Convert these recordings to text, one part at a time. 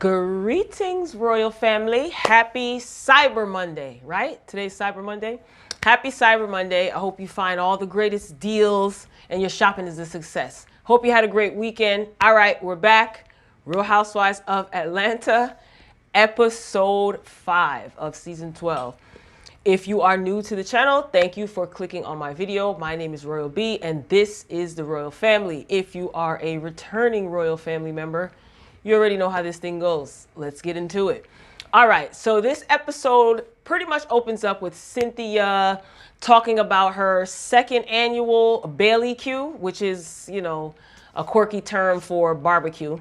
Greetings, royal family. Happy Cyber Monday, right? Today's Cyber Monday. Happy Cyber Monday. I hope you find all the greatest deals and your shopping is a success. Hope you had a great weekend. All right, we're back. Real Housewives of Atlanta, episode 5 of season 12. If you are new to the channel, thank you for clicking on my video. My name is Royal B, and this is the Royal Family. If you are a returning Royal Family member, you already know how this thing goes. Let's get into it. All right, so this episode pretty much opens up with Cynthia talking about her second annual BBQ, which is, you know, a quirky term for barbecue,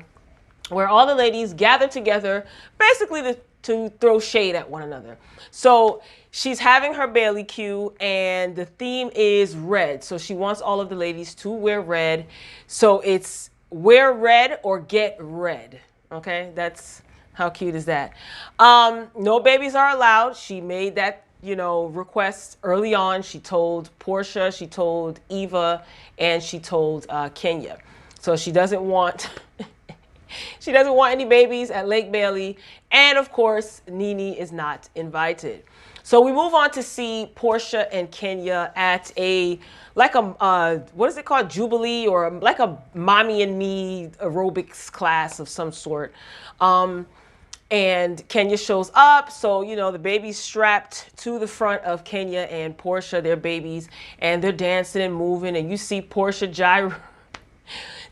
where all the ladies gather together basically to throw shade at one another. So she's having her BBQ and the theme is red. So she wants all of the ladies to wear red. So it's wear red or get red. Okay, that's how cute is that? No babies are allowed. She made that, you know, request early on. She told Porsha, she told Eva, and she told Kenya. So she doesn't want she doesn't want any babies at Lake Bailey. And of course, Nene is not invited. So we move on to see Porsha and Kenya at like a what is it called? Jubilee, or like a mommy and me aerobics class of some sort. And Kenya shows up. So, you know, the baby's strapped to the front of Kenya and Porsha, their babies, and they're dancing and moving. And you see Porsha gyro.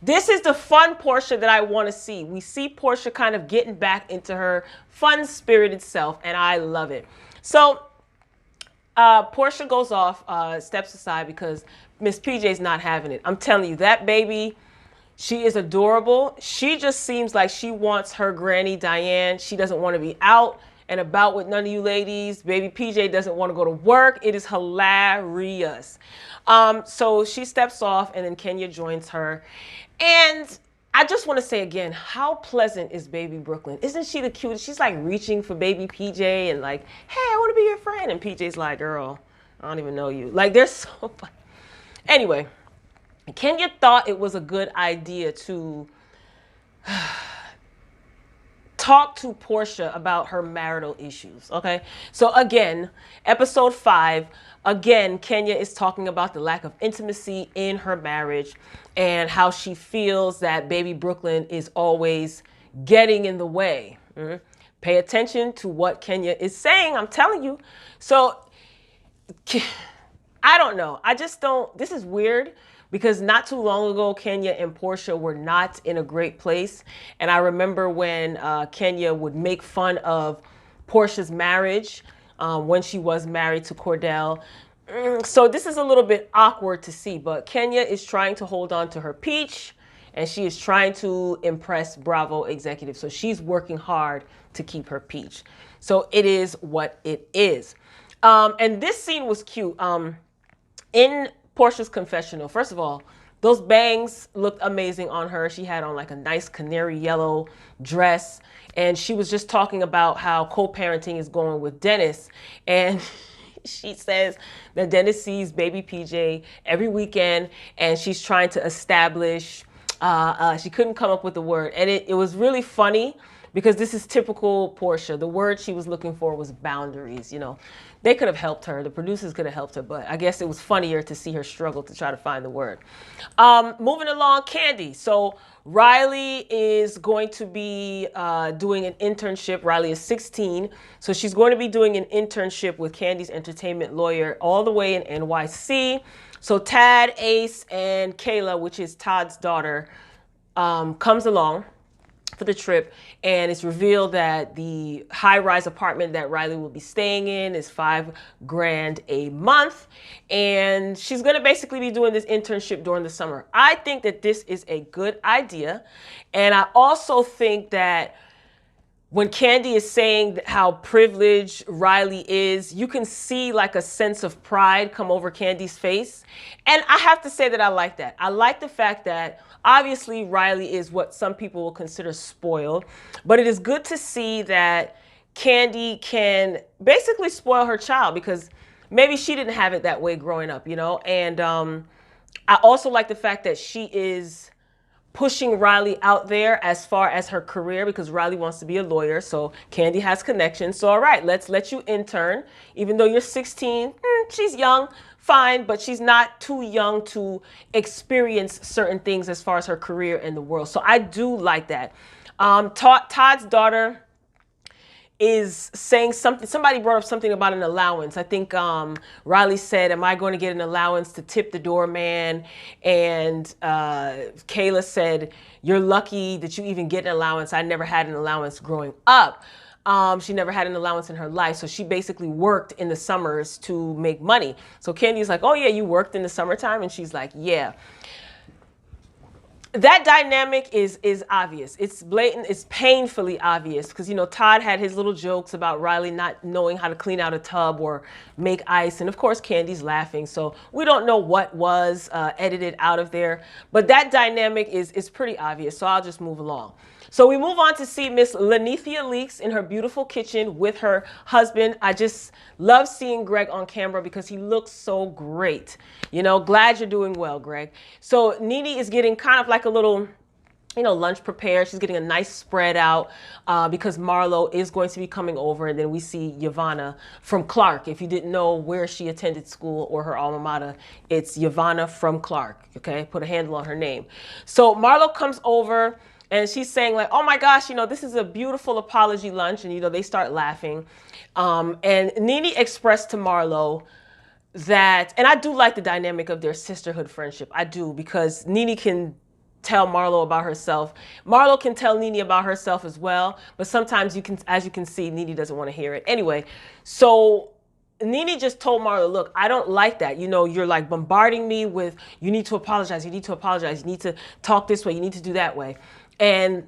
This is the fun Porsha that I want to see. We see Porsha kind of getting back into her fun-spirited self, and I love it. So Porsha goes off, steps aside because Miss PJ's not having it. I'm telling you, that baby, she is adorable. She just seems like she wants her granny Diane. She doesn't want to be out and about with none of you ladies. Baby PJ doesn't want to go to work. It is hilarious. So she steps off and then Kenya joins her. And I just want to say again, how pleasant is baby Brooklyn? Isn't she the cutest? She's like reaching for baby PJ and like, hey, I want to be your friend. And PJ's like, girl, I don't even know you. Like, they're so funny. Anyway, Kenya thought it was a good idea to talk to Porsha about her marital issues, okay? So again, episode 5, again, Kenya is talking about the lack of intimacy in her marriage and how she feels that baby Brooklyn is always getting in the way. Pay attention to what Kenya is saying, I'm telling you. So, I don't know. I just don't, this is weird because not too long ago, Kenya and Porsha were not in a great place. And I remember when Kenya would make fun of Porsha's marriage when she was married to Cordell. So this is a little bit awkward to see, but Kenya is trying to hold on to her peach and she is trying to impress Bravo executives. So she's working hard to keep her peach. So it is what it is. And this scene was cute. In Porsha's confessional, first of all, those bangs looked amazing on her. She had on like a nice canary yellow dress. And she was just talking about how co-parenting is going with Dennis. And she says that Dennis sees baby PJ every weekend and she's trying to establish, she couldn't come up with the word. And it was really funny because this is typical Porsha. The word she was looking for was boundaries, you know. They could have helped her. The producers could have helped her, but I guess it was funnier to see her struggle to try to find the word. Moving along, Kandi. So Riley is going to be doing an internship. Riley is 16. So she's going to be doing an internship with Kandis Entertainment Lawyer all the way in NYC. So Tad, Ace, and Kayla, which is Todd's daughter, comes along for the trip, and it's revealed that the high-rise apartment that Riley will be staying in is $5 grand a month, and she's going to basically be doing this internship during the summer. I think that this is a good idea, and I also think that when Kandi is saying how privileged Riley is, you can see like a sense of pride come over Kandi's face. And I have to say that I like that. I like the fact that obviously Riley is what some people will consider spoiled, but it is good to see that Kandi can basically spoil her child because maybe she didn't have it that way growing up, you know? And I also like the fact that she is pushing Riley out there as far as her career because Riley wants to be a lawyer. So Kandi has connections. So all right, let's let you intern. Even though you're 16, she's young, fine, but she's not too young to experience certain things as far as her career in the world. So I do like that. Todd's daughter is saying something. Somebody brought up something about an allowance. I think Riley said, am I going to get an allowance to tip the doorman? And Kayla said, you're lucky that you even get an allowance. I never had an allowance growing up. She never had an allowance in her life. So she basically worked in the summers to make money. So Kandi's like, oh yeah, you worked in the summertime? And she's like, yeah. That dynamic is obvious. It's blatant. It's painfully obvious because, you know, Todd had his little jokes about Riley not knowing how to clean out a tub or make ice. And of course, Kandi's laughing. So we don't know what was edited out of there. But that dynamic is pretty obvious. So I'll just move along. So we move on to see Miss Nene Leaks in her beautiful kitchen with her husband. I just love seeing Greg on camera because he looks so great. You know, glad you're doing well, Greg. So Nene is getting kind of like a little, you know, lunch prepared. She's getting a nice spread out because Marlo is going to be coming over. And then we see Yavanna from Clark. If you didn't know where she attended school or her alma mater, it's Yavanna from Clark. Okay, put a handle on her name. So Marlo comes over. And she's saying like, oh my gosh, you know, this is a beautiful apology lunch. And, you know, they start laughing. And Nene expressed to Marlo that, and I do like the dynamic of their sisterhood friendship. I do, because Nene can tell Marlo about herself. Marlo can tell Nene about herself as well. But sometimes you can, as you can see, Nene doesn't want to hear it. Anyway, so Nene just told Marlo, look, I don't like that. You know, you're like bombarding me with, you need to apologize. You need to apologize. You need to talk this way. You need to do that way. And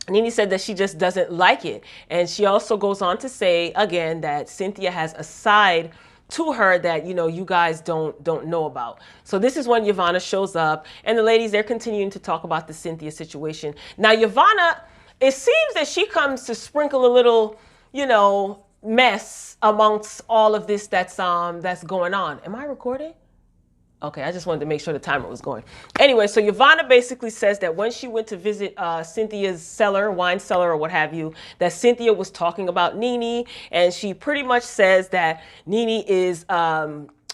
Nene said that she just doesn't like it. And she also goes on to say, again, that Cynthia has a side to her that, you know, you guys don't know about. So this is when Yavanna shows up. And the ladies, they're continuing to talk about the Cynthia situation. Now, Yavanna, it seems that she comes to sprinkle a little, you know, mess amongst all of this that's going on. Am I recording? Okay, I just wanted to make sure the timer was going. Anyway, so Yavanna basically says that when she went to visit Cynthia's cellar, wine cellar or what have you, that Cynthia was talking about Nene, and she pretty much says that Nene is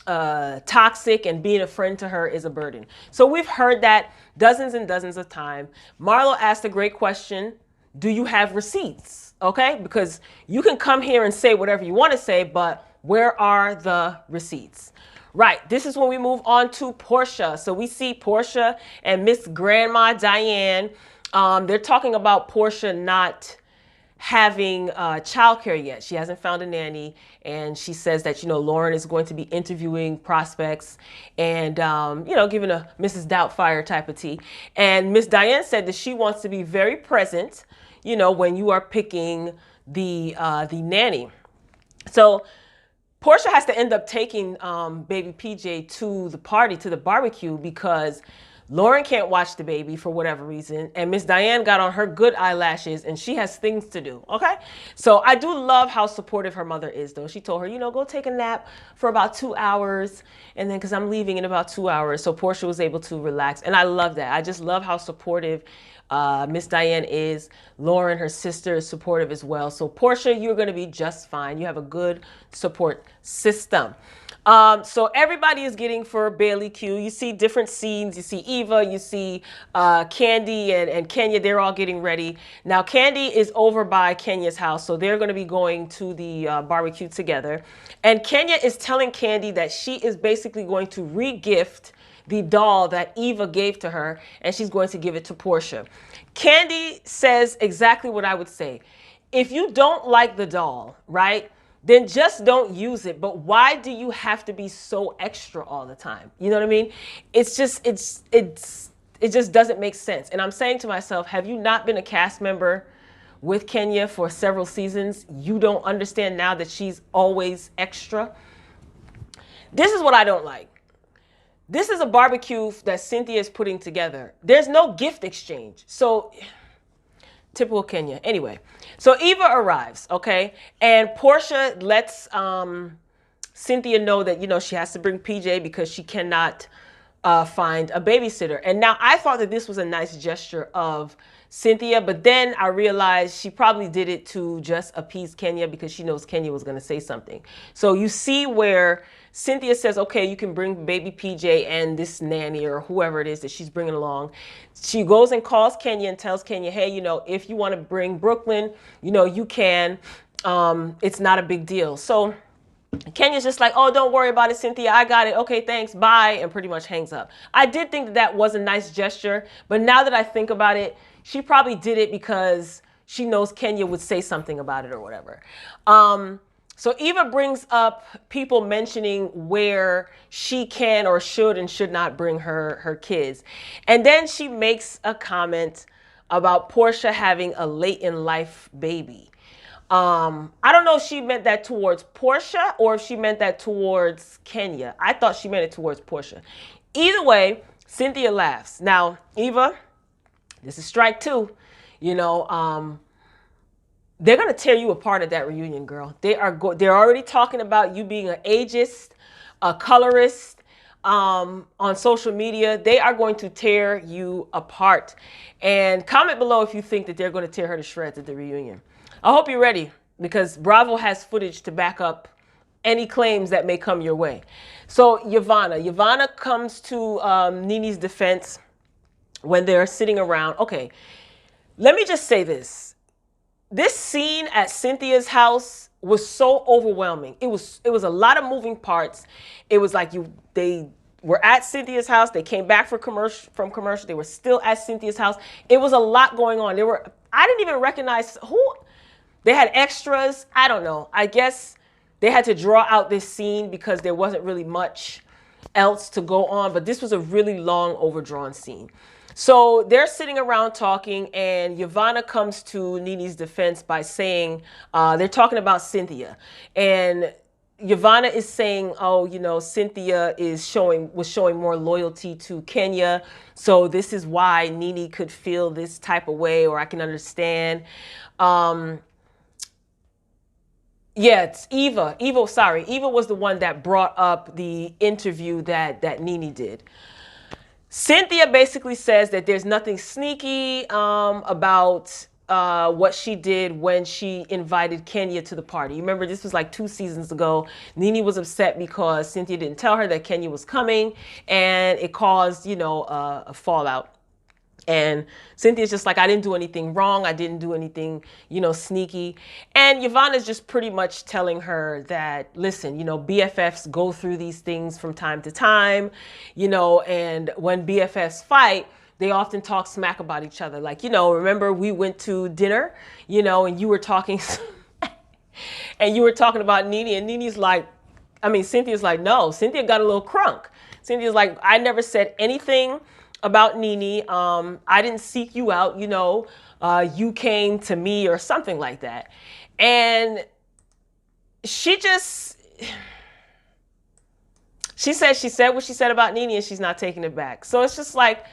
toxic and being a friend to her is a burden. So we've heard that dozens and dozens of times. Marlo asked a great question. Do you have receipts? Okay, because you can come here and say whatever you want to say, but where are the receipts? Right, this is when we move on to Porsha. So we see Porsha and Miss Grandma Diane. They're talking about Porsha not having childcare yet. She hasn't found a nanny. And she says that, you know, Lauren is going to be interviewing prospects and, you know, giving a Mrs. Doubtfire type of tea. And Miss Diane said that she wants to be very present, you know, when you are picking the nanny. So Porsha has to end up taking baby PJ to the party, to the barbecue, because Lauren can't watch the baby for whatever reason. And Miss Diane got on her good eyelashes and she has things to do. Okay. So I do love how supportive her mother is, though. She told her, you know, go take a nap for about 2 hours. And then because I'm leaving in about 2 hours. So Porsha was able to relax. And I love that. I just love how supportive Miss Diane is. Lauren, her sister, is supportive as well. So Porsha, you're going to be just fine. You have a good support system. So everybody is getting for Bailey Q. You see different scenes. You see Eva, you see Kandi and Kenya. They're all getting ready. Now Kandi is over by Kenya's house. So they're going to be going to the barbecue together. And Kenya is telling Kandi that she is basically going to re-gift the doll that Eva gave to her, and she's going to give it to Porsha. Kandi says exactly what I would say. If you don't like the doll, right, then just don't use it. But why do you have to be so extra all the time? You know what I mean? It's just, it just doesn't make sense. And I'm saying to myself, have you not been a cast member with Kenya for several seasons? You don't understand now that she's always extra. This is what I don't like. This is a barbecue that Cynthia is putting together. There's no gift exchange. So, typical Kenya. Anyway, so Eva arrives, okay? And Porsha lets Cynthia know that, you know, she has to bring PJ because she cannot find a babysitter. And now I thought that this was a nice gesture of Cynthia, but then I realized she probably did it to just appease Kenya because she knows Kenya was going to say something. So you see where Cynthia says, okay, you can bring baby PJ and this nanny or whoever it is that she's bringing along. She goes and calls Kenya and tells Kenya, hey, you know, if you want to bring Brooklyn, you know, you can. It's not a big deal. So Kenya's just like, oh, don't worry about it, Cynthia. I got it. Okay, thanks. Bye. And pretty much hangs up. I did think that that was a nice gesture. But now that I think about it, she probably did it because she knows Kenya would say something about it or whatever. So Eva brings up people mentioning where she can or should and should not bring her kids. And then she makes a comment about Porsha having a late in life baby. I don't know if she meant that towards Porsha or if she meant that towards Kenya. I thought she meant it towards Porsha. Either way, Cynthia laughs. Now, Eva, this is strike two. You know, they're going to tear you apart at that reunion, girl. They're already talking about you being an ageist, a colorist, on social media. They are going to tear you apart. And comment below if you think that they're going to tear her to shreds at the reunion. I hope you're ready because Bravo has footage to back up any claims that may come your way. So Yvonne comes to Nene's defense when they're sitting around. Okay, let me just say this. This scene at Cynthia's house was so overwhelming. It was a lot of moving parts. It was like they were at Cynthia's house. They came back from commercial. They were still at Cynthia's house. It was a lot going on. I didn't even recognize who. They had extras. I don't know. I guess they had to draw out this scene because there wasn't really much else to go on. But this was a really long, overdrawn scene. So they're sitting around talking, and Yvonne comes to Nene's defense by saying, they're talking about Cynthia. And Yvonne is saying, oh, you know, Cynthia was showing more loyalty to Kenya. So this is why Nene could feel this type of way, or I can understand. Yeah, it's Eva. Eva was the one that brought up the interview that Nene did. Cynthia basically says that there's nothing sneaky about what she did when she invited Kenya to the party. You remember, this was like 2 seasons ago. Nene was upset because Cynthia didn't tell her that Kenya was coming, and it caused, you know, a fallout. And Cynthia's just like, I didn't do anything wrong. I didn't do anything, you know, sneaky. And Yvonne is just pretty much telling her that, listen, you know, BFFs go through these things from time to time, you know, and when BFFs fight, they often talk smack about each other. Like, you know, remember we went to dinner, you know, and you were talking and you were talking about Nene, and Nene's like, I mean, Cynthia's like, no, Cynthia got a little crunk. Cynthia's like, I never said anything about Nene. I didn't seek you out, you know, you came to me or something like that. And she said what she said about Nene, and she's not taking it back. So it's just like,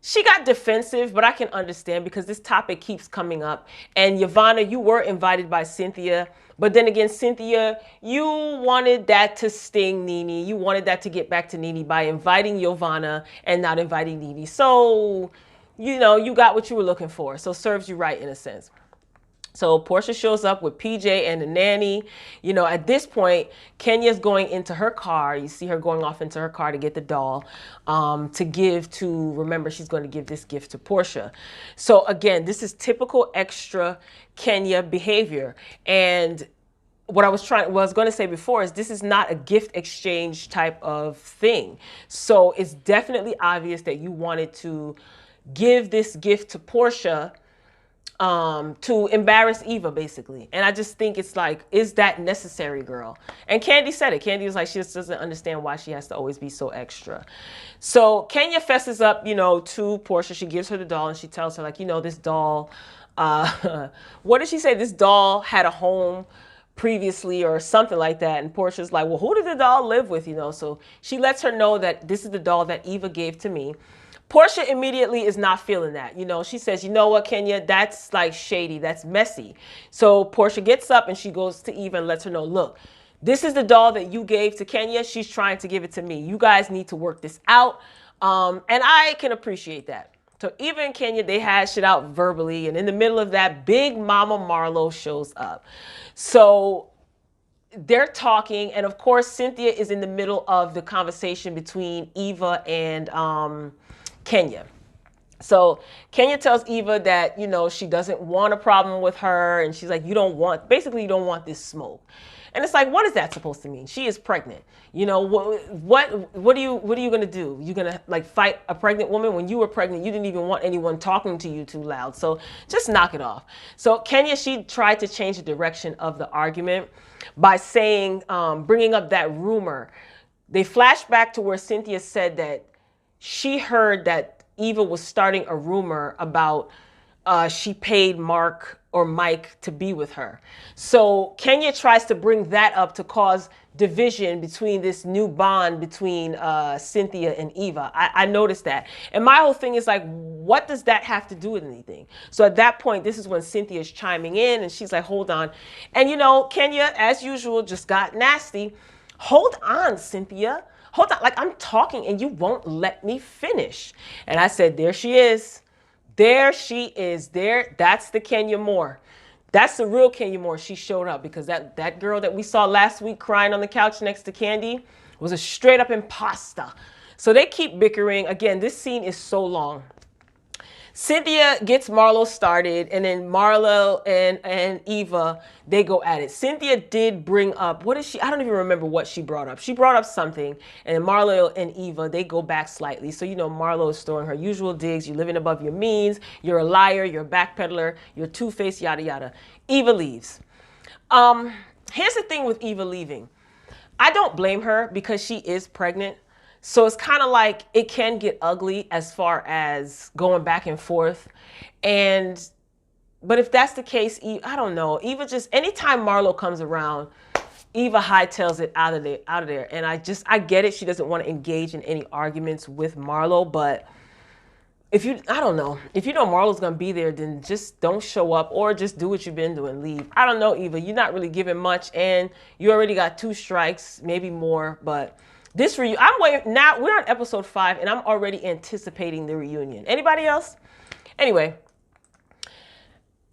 she got defensive, but I can understand because this topic keeps coming up. And Yvonne, you were invited by Cynthia. But then again, Cynthia, you wanted that to sting Nene. You wanted that to get back to Nene by inviting Yvonne and not inviting Nene. So, you know, you got what you were looking for. So serves you right in a sense. So Porsha shows up with PJ and the nanny. You know, at this point, Kenya's going into her car. You see her going off into her car to get the doll to give to, remember, she's going to give this gift to Porsha. So again, this is typical extra Kenya behavior. And what I was going to say before is this is not a gift exchange type of thing. So it's definitely obvious that you wanted to give this gift to Porsha to embarrass Eva, basically. And I just think it's like, is that necessary, girl? And Kandi said it. Kandi was like, she just doesn't understand why she has to always be so extra. So Kenya fesses up, you know, to Porsha. She gives her the doll and she tells her, like, you know, this doll, what did she say? This doll had a home previously or something like that. And Porsha's like, well, who did the doll live with, you know? So she lets her know that this is the doll that Eva gave to me. Porsha immediately is not feeling that. You know, she says, you know what, Kenya, that's like shady. That's messy. So Porsha gets up and she goes to Eva and lets her know, look, this is the doll that you gave to Kenya. She's trying to give it to me. You guys need to work this out. And I can appreciate that. So Eva and Kenya, they hash it out verbally. And in the middle of that, Big Mama Marlo shows up. So they're talking. And of course, Cynthia is in the middle of the conversation between Eva and Kenya. So Kenya tells Eva that, you know, she doesn't want a problem with her. And she's like, basically, you don't want this smoke. And it's like, what is that supposed to mean? She is pregnant. You know, what are you going to do? You going to like fight a pregnant woman? When you were pregnant, you didn't even want anyone talking to you too loud. So just knock it off. So Kenya, she tried to change the direction of the argument by saying, bringing up that rumor. They flashed back to where Cynthia said that she heard that Eva was starting a rumor about she paid Mark or Mike to be with her. So Kenya tries to bring that up to cause division between this new bond between Cynthia and Eva. I noticed that. And my whole thing is like, what does that have to do with anything? So at that point, this is when Cynthia is chiming in and she's like, hold on. And you know, Kenya, as usual, just got nasty. Hold on, Cynthia. Hold on. Like, I'm talking and you won't let me finish. And I said, there she is. There she is. There. That's the Kenya Moore. That's the real Kenya Moore. She showed up because that girl that we saw last week crying on the couch next to Kandi was a straight up imposter. So they keep bickering. Again, this scene is so long. Cynthia gets Marlo started, and then Marlo and Eva, they go at it. Cynthia did bring up, I don't even remember what she brought up. She brought up something, and Marlo and Eva, they go back slightly. So, you know, Marlo is throwing her usual digs. You're living above your means. You're a liar. You're a backpedaler. You're two-faced, yada, yada. Eva leaves. Here's the thing with Eva leaving. I don't blame her because she is pregnant. So it's kind of like it can get ugly as far as going back and forth. But if that's the case, I don't know. Eva just, anytime Marlo comes around, Eva hightails it out of there. And I get it. She doesn't want to engage in any arguments with Marlo. But I don't know. If you know Marlo's going to be there, then just don't show up or just do what you've been doing. Leave. I don't know, Eva. You're not really giving much. And you already got 2 strikes, maybe more. But this reunion, I'm waiting. Now we're on episode 5 and I'm already anticipating the reunion. Anybody else? Anyway,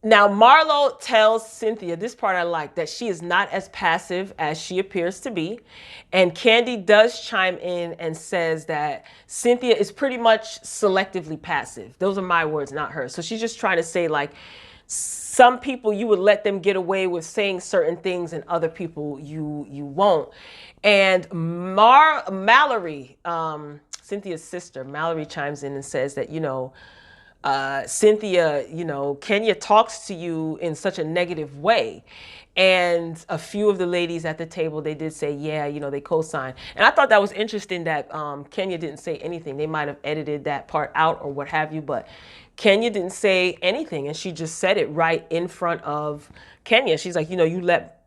now Marlo tells Cynthia, this part I like, that she is not as passive as she appears to be. And Kandi does chime in and says that Cynthia is pretty much selectively passive. Those are my words, not hers. So she's just trying to say, like, some people you would let them get away with saying certain things and other people you won't. And Mallory, Cynthia's sister, Mallory chimes in and says that, you know, Cynthia, you know, Kenya talks to you in such a negative way. And a few of the ladies at the table, they did say, yeah, you know, they co-signed. And I thought that was interesting that Kenya didn't say anything. They might have edited that part out or what have you, but Kenya didn't say anything. And she just said it right in front of Kenya. She's like, you know, you let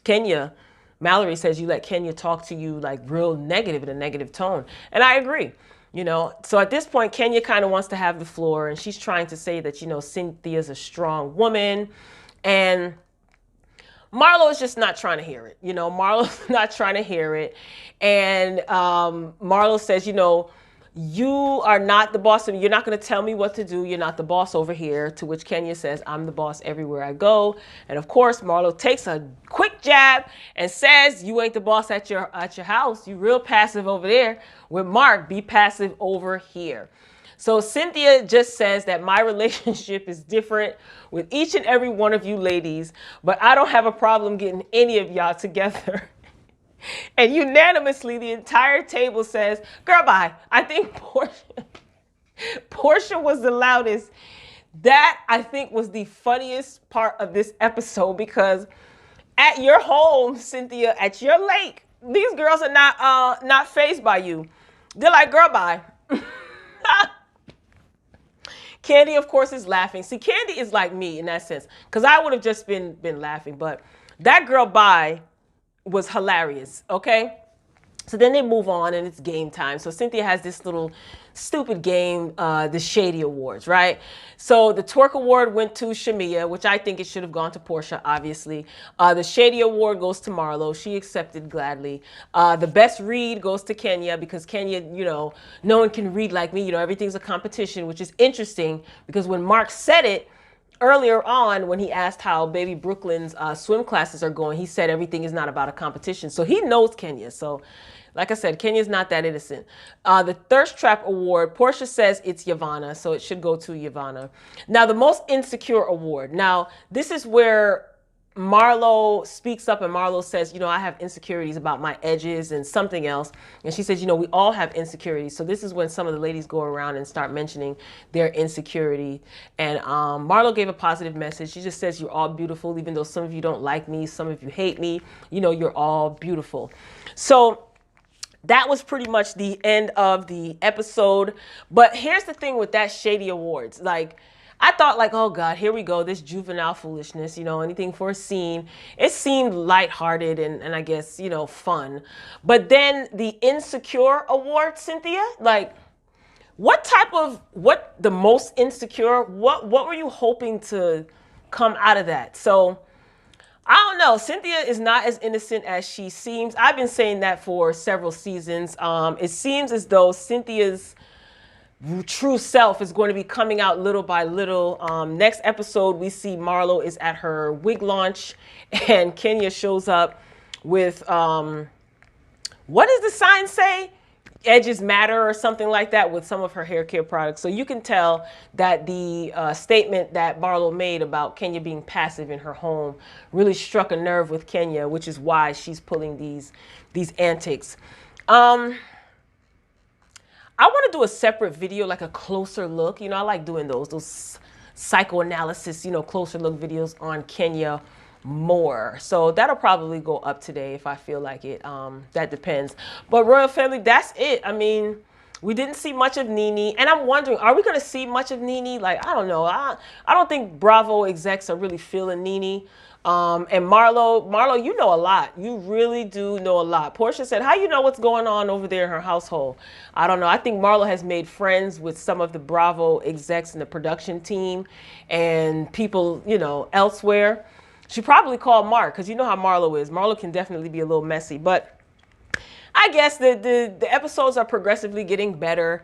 Kenya, Mallory says you let Kenya talk to you like real negative in a negative tone. And I agree. You know, so at this point, Kenya kind of wants to have the floor and she's trying to say that, you know, Cynthia's a strong woman. And Marlo is just not trying to hear it. You know, Marlo's not trying to hear it. And Marlo says, you know, you are not the boss of me. You're not going to tell me what to do. You're not the boss over here. To which Kenya says, I'm the boss everywhere I go. And of course, Marlo takes a quick jab and says, you ain't the boss at your house. You real passive over there with Mark. Be passive over here. So Cynthia just says that my relationship is different with each and every one of you ladies, but I don't have a problem getting any of y'all together. And unanimously, the entire table says, girl, bye. I think Porsha was the loudest. That, I think, was the funniest part of this episode because at your home, Cynthia, at your lake, these girls are not fazed by you. They're like, girl, bye. Kandi, of course, is laughing. See, Kandi is like me in that sense because I would have just been laughing. But that girl, bye, was hilarious, okay? So then they move on and it's game time. So Cynthia has this little stupid game, the Shady Awards, right? So the twerk award went to Shamia, which I think it should have gone to Porsha, obviously. The Shady Award goes to Marlo. She accepted gladly. The best read goes to Kenya because Kenya, you know, no one can read like me. You know, everything's a competition, which is interesting because when Mark said it, earlier on, when he asked how baby Brooklyn's swim classes are going, he said everything is not about a competition. So he knows Kenya. So like I said, Kenya's not that innocent. The Thirst Trap Award, Porsha says it's Yavana, so it should go to Yavana. Now, the Most Insecure Award. Now, this is where Marlo speaks up and Marlo says, you know, I have insecurities about my edges and something else. And she says, you know, we all have insecurities. So this is when some of the ladies go around and start mentioning their insecurity. And Marlo gave a positive message. She just says, you're all beautiful, even though some of you don't like me, some of you hate me, you know, you're all beautiful. So that was pretty much the end of the episode. But here's the thing with that Shady Awards. Like, I thought like, oh God, here we go. This juvenile foolishness, you know, anything for a scene. It seemed lighthearted and I guess, you know, fun. But then the Insecure Award, Cynthia, like what the most insecure, what were you hoping to come out of that? So I don't know. Cynthia is not as innocent as she seems. I've been saying that for several seasons. It seems as though Cynthia's true self is going to be coming out little by little. Next episode, we see Marlo is at her wig launch and Kenya shows up with, what does the sign say? Edges matter or something like that with some of her hair care products. So you can tell that the statement that Marlo made about Kenya being passive in her home really struck a nerve with Kenya, which is why she's pulling these antics. I want to do a separate video, like a closer look. You know, I like doing those psychoanalysis, you know, closer look videos on Kenya more. So that'll probably go up today if I feel like it. That depends. But Royal Family, that's it. I mean, we didn't see much of NeNe. And I'm wondering, are we going to see much of NeNe? Like, I don't know. I don't think Bravo execs are really feeling NeNe. And Marlo, you know a lot. You really do know a lot. Porsha said, how you know what's going on over there in her household? I don't know. I think Marlo has made friends with some of the Bravo execs in the production team and people, you know, elsewhere. She probably called Mark because you know how Marlo is. Marlo can definitely be a little messy, but I guess the episodes are progressively getting better.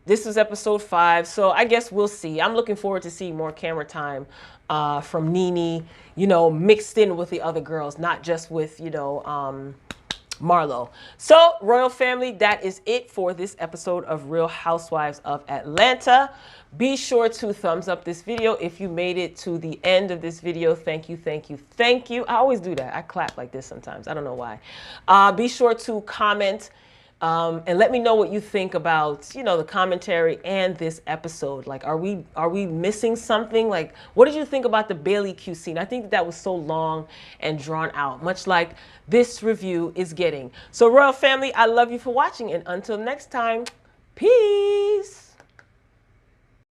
This is episode 5, so I guess we'll see. I'm looking forward to seeing more camera time from NeNe, you know, mixed in with the other girls, not just with, you know, Marlo. So, Royal Family, that is it for this episode of Real Housewives of Atlanta. Be sure to thumbs up this video if you made it to the end of this video. Thank you, thank you, thank you. I always do that. I clap like this sometimes. I don't know why. Be sure to comment and let me know what you think about, you know, the commentary and this episode. Like, are we missing something? Like, what did you think about the Bailey Q scene? I think that was so long and drawn out, much like this review is getting. So, Royal Family, I love you for watching, and until next time, peace.